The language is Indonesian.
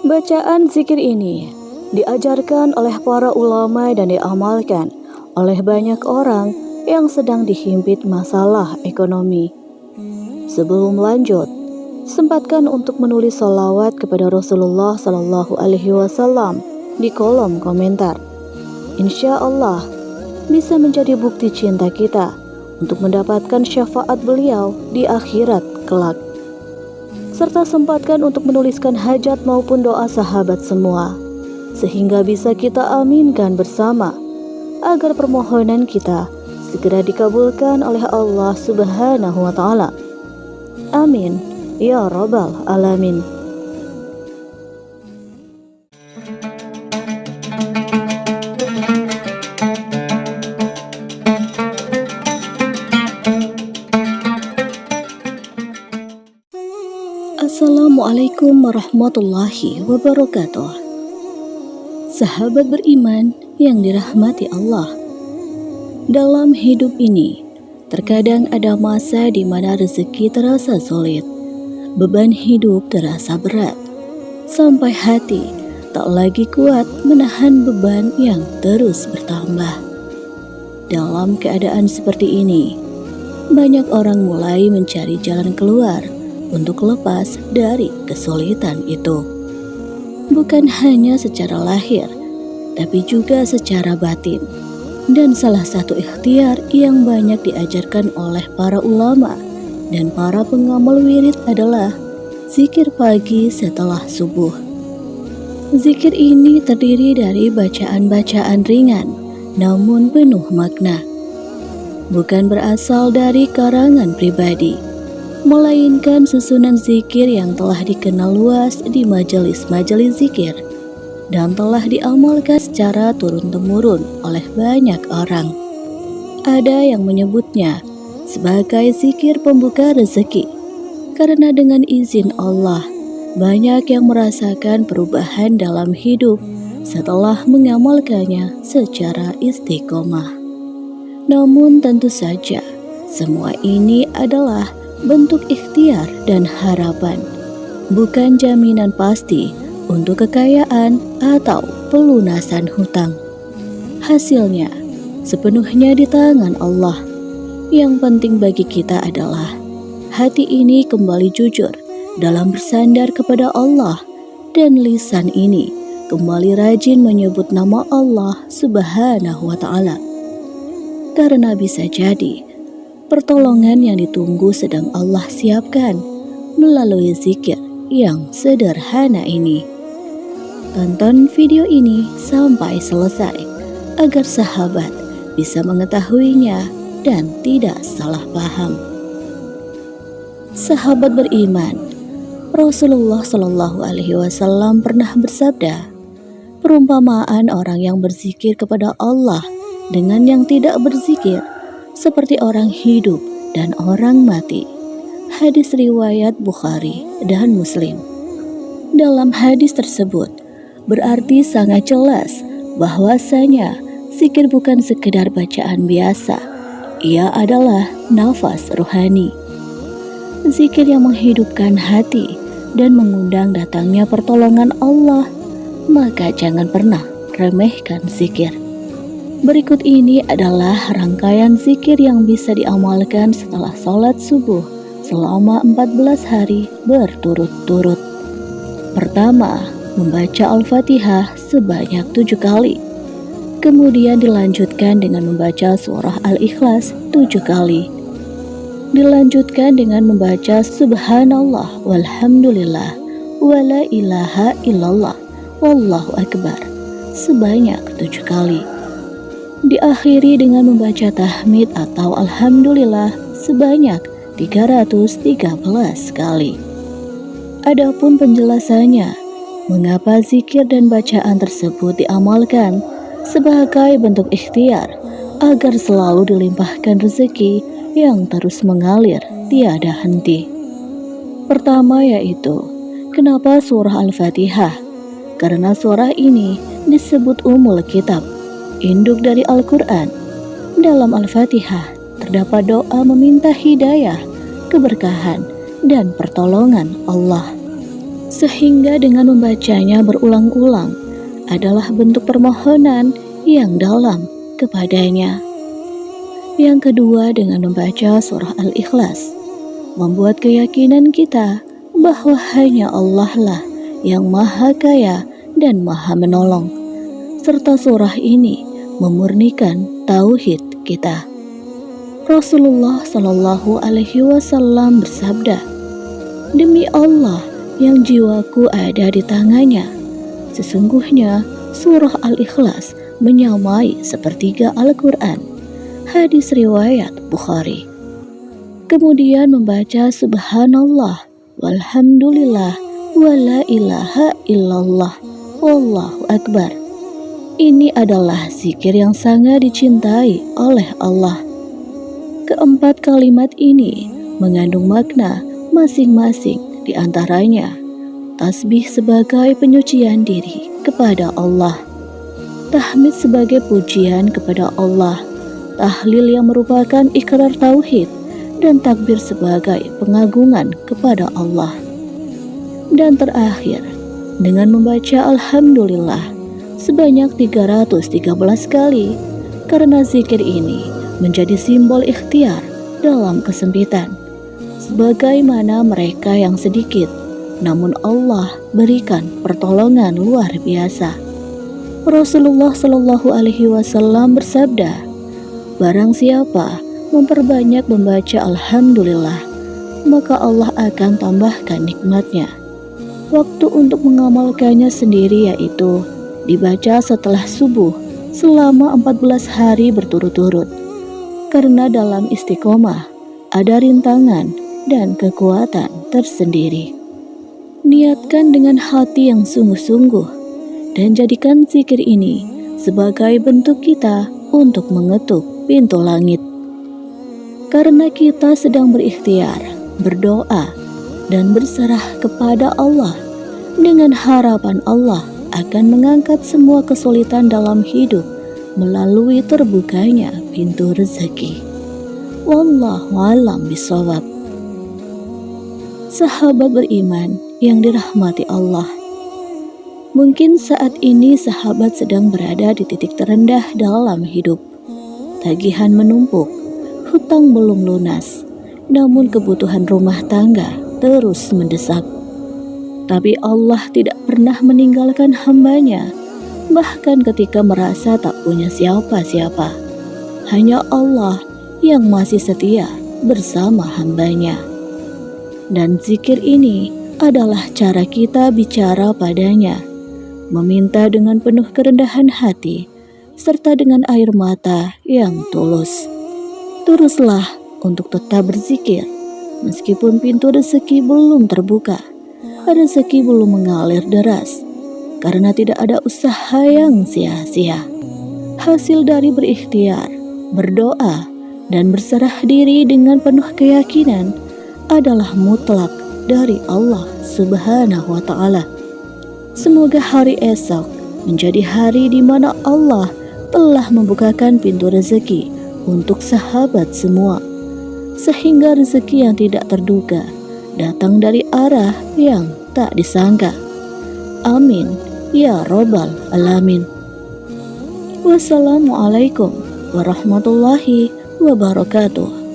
Bacaan zikir ini diajarkan oleh para ulama dan diamalkan oleh banyak orang yang sedang dihimpit masalah ekonomi. Sebelum lanjut, sempatkan untuk menulis sholawat kepada Rasulullah Sallallahu Alaihi Wasallam di kolom komentar. Insya Allah bisa menjadi bukti cinta kita untuk mendapatkan syafaat beliau di akhirat kelak. Serta sempatkan untuk menuliskan hajat maupun doa sahabat semua, sehingga bisa kita aminkan bersama, agar permohonan kita segera dikabulkan oleh Allah Subhanahu wa Ta'ala. Amin ya Rabbal Alamin. Assalamualaikum warahmatullahi wabarakatuh. Sahabat beriman yang dirahmati Allah, dalam hidup ini terkadang ada masa di mana rezeki terasa sulit, beban hidup terasa berat, sampai hati tak lagi kuat menahan beban yang terus bertambah. Dalam keadaan seperti ini, banyak orang mulai mencari jalan keluar untuk lepas dari kesulitan itu. Bukan hanya secara lahir, tapi juga secara batin. Dan salah satu ikhtiar yang banyak diajarkan oleh para ulama dan para pengamal wirid adalah zikir pagi setelah subuh. Zikir ini terdiri dari bacaan-bacaan ringan, namun penuh makna. Bukan berasal dari karangan pribadi, melainkan susunan zikir yang telah dikenal luas di majelis-majelis zikir dan telah diamalkan secara turun-temurun oleh banyak orang. Ada yang menyebutnya sebagai zikir pembuka rezeki, karena dengan izin Allah, banyak yang merasakan perubahan dalam hidup setelah mengamalkannya secara istiqomah. Namun tentu saja, semua ini adalah bentuk ikhtiar dan harapan, bukan jaminan pasti untuk kekayaan atau pelunasan hutang. Hasilnya sepenuhnya di tangan Allah. Yang penting bagi kita adalah hati ini kembali jujur dalam bersandar kepada Allah, dan lisan ini kembali rajin menyebut nama Allah Subhanahu wa Ta'ala. Karena bisa jadi pertolongan yang ditunggu sedang Allah siapkan melalui zikir yang sederhana ini. Tonton video ini sampai selesai agar sahabat bisa mengetahuinya dan tidak salah paham. Sahabat beriman, Rasulullah Shallallahu Alaihi Wasallam pernah bersabda, perumpamaan orang yang berzikir kepada Allah dengan yang tidak berzikir seperti orang hidup dan orang mati. Hadis riwayat Bukhari dan Muslim. Dalam hadis tersebut berarti sangat jelas bahwasanya zikir bukan sekedar bacaan biasa. Ia adalah nafas rohani. Zikir yang menghidupkan hati dan mengundang datangnya pertolongan Allah. Maka jangan pernah remehkan zikir. Berikut ini adalah rangkaian zikir yang bisa diamalkan setelah sholat subuh selama 14 hari berturut-turut. Pertama, membaca Al-Fatihah sebanyak 7 kali. Kemudian dilanjutkan dengan membaca surah Al-Ikhlas 7 kali. Dilanjutkan dengan membaca Subhanallah walhamdulillah wa la ilaha illallah wallahu akbar sebanyak 7 kali. Diakhiri dengan membaca tahmid atau alhamdulillah sebanyak 313 kali. Adapun penjelasannya, mengapa zikir dan bacaan tersebut diamalkan sebagai bentuk ikhtiar agar selalu dilimpahkan rezeki yang terus mengalir tiada henti. Pertama yaitu, kenapa surah Al-Fatihah? Karena surah ini disebut Ummul Kitab, induk dari Al-Quran. Dalam Al-Fatihah terdapat doa meminta hidayah, keberkahan, dan pertolongan Allah. sehingga dengan membacanya berulang-ulang adalah bentuk permohonan yang dalam kepadanya. Yang kedua, dengan membaca surah Al-Ikhlas, membuat keyakinan kita bahwa hanya Allah lah yang maha kaya dan maha menolong, serta surah ini memurnikan tauhid kita. Rasulullah Shallallahu Alaihi Wasallam bersabda, "Demi Allah yang jiwaku ada di tangannya, sesungguhnya surah Al-Ikhlas menyamai sepertiga Al-Quran." Hadis riwayat Bukhari. Kemudian membaca Subhanallah, walhamdulillah, wala ilaha illallah, wallahu akbar. Ini adalah zikir yang sangat dicintai oleh Allah. Keempat kalimat ini mengandung makna masing-masing, di antaranya tasbih sebagai penyucian diri kepada Allah, tahmid sebagai pujian kepada Allah, tahlil yang merupakan ikrar tauhid, dan takbir sebagai pengagungan kepada Allah. Dan terakhir, dengan membaca Alhamdulillah sebanyak 313 kali, karena zikir ini menjadi simbol ikhtiar dalam kesempitan, sebagaimana mereka yang sedikit, namun Allah berikan pertolongan luar biasa. Rasulullah Shallallahu Alaihi Wasallam bersabda, "Barang siapa memperbanyak membaca Alhamdulillah, maka Allah akan tambahkan nikmatnya." Waktu untuk mengamalkannya sendiri yaitu dibaca setelah subuh selama 14 hari berturut-turut, karena dalam istiqomah ada rintangan dan kekuatan tersendiri. Niatkan dengan hati yang sungguh-sungguh dan jadikan zikir ini sebagai bentuk kita untuk mengetuk pintu langit. Karena kita sedang berikhtiar, berdoa, dan berserah kepada Allah dengan harapan Allah akan mengangkat semua kesulitan dalam hidup melalui terbukanya pintu rezeki. Wallahu a'lam bishawab. Sahabat beriman yang dirahmati Allah, mungkin saat ini sahabat sedang berada di titik terendah dalam hidup. Tagihan menumpuk, hutang belum lunas, namun kebutuhan rumah tangga terus mendesak. Tapi Allah tidak pernah meninggalkan hamba-Nya, bahkan ketika merasa tak punya siapa-siapa. Hanya Allah yang masih setia bersama hamba-Nya. Dan zikir ini adalah cara kita bicara padanya, meminta dengan penuh kerendahan hati, serta dengan air mata yang tulus. Teruslah untuk tetap berzikir, meskipun pintu rezeki belum terbuka, rezeki belum mengalir deras, karena tidak ada usaha yang sia-sia. Hasil dari berikhtiar, berdoa, dan berserah diri dengan penuh keyakinan adalah mutlak dari Allah Subhanahu wa Ta'ala. Semoga hari esok menjadi hari di mana Allah telah membukakan pintu rezeki untuk sahabat semua, sehingga rezeki yang tidak terduga datang dari arah yang tak disangka. Amin ya Rabbal Alamin. Wassalamualaikum warahmatullahi wabarakatuh.